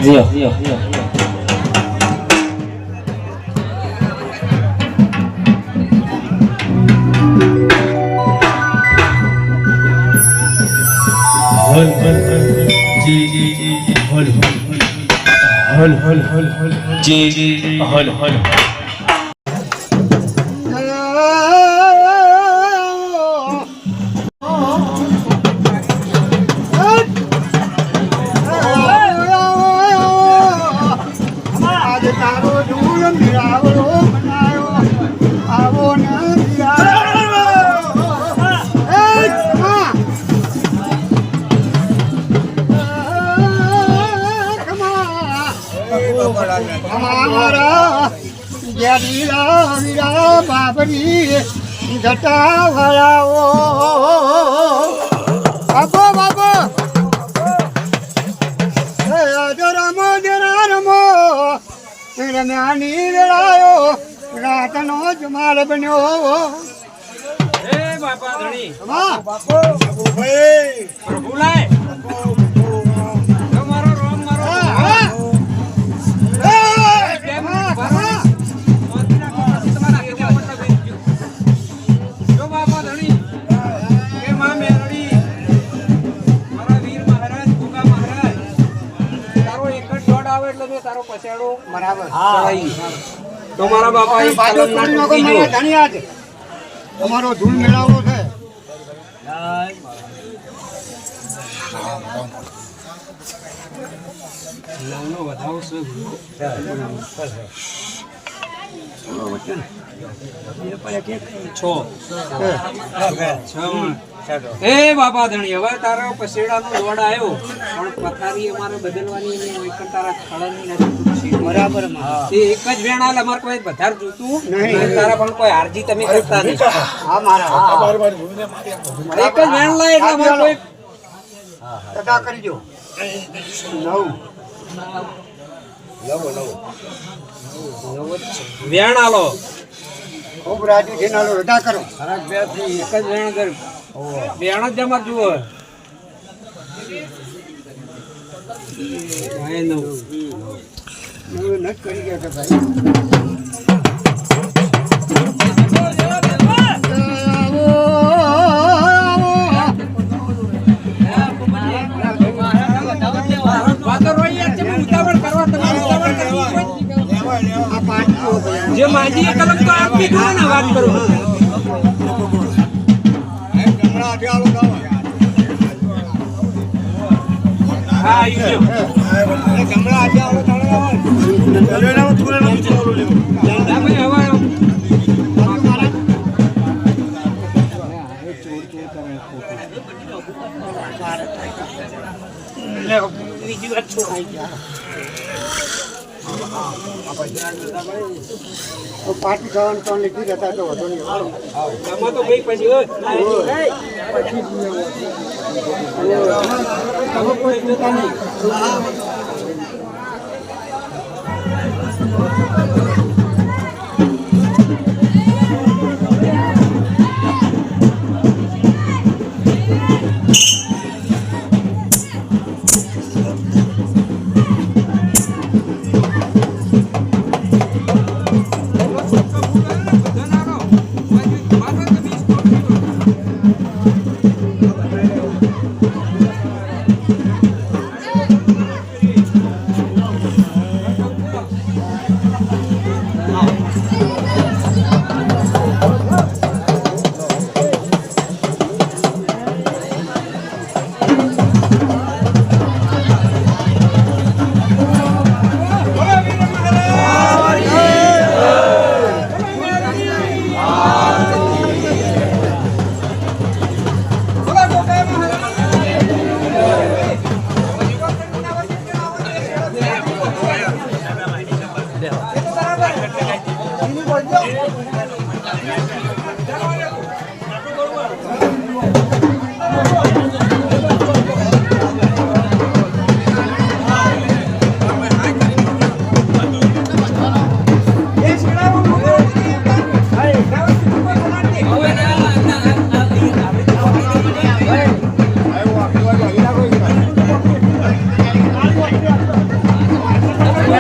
જીઓ હલ બાબરી જટા વળાવો બાપો બાપો રમો જરા રમો રમ્યાની વેળાયો રાતનો જમાલ બન્યો બાપા ધણી બાપો ભાઈ પ્રભુ લાય મારો રોમ મારો તારો પછાડો બરાબર તો મારા બાપા તમારો ધૂળ મેળાવો છે એ બાપા ધણી હવે તારો પસેડાનો દોડ આવ્યો પણ પથારી અમારે બદલવાની તારા ખડની બરાબર એક જ વેણ આલે અમારે કોઈ વધારે જોતું નહીં તારા પણ કોઈ હારજી તમે કરતા નહીં હા મારા એક જ વેણ લાય એટલે અમારે કોઈ ટકા કરજો 9 વેણ આલો ખૂબ રાજી છે નાલો રટા કરો એક જ વેણ કર વેણ જ અમારે જુઓ ન કરી ગયા કે ભાઈ જે માજી કલમ તો આપી દો ને વાત કરો હા ઈયો ગમડા આજે આવડો તાળો લેવાનો થોડે ના ચાલો લેવો તમે હવે બીજી વાત છોડાઈ ગયા પાર્ટી ખાવાનું તો લીધી જતા તો વધુ નહીં આમાં તો ભાઈ પછી કોઈ ચિંતા નહીં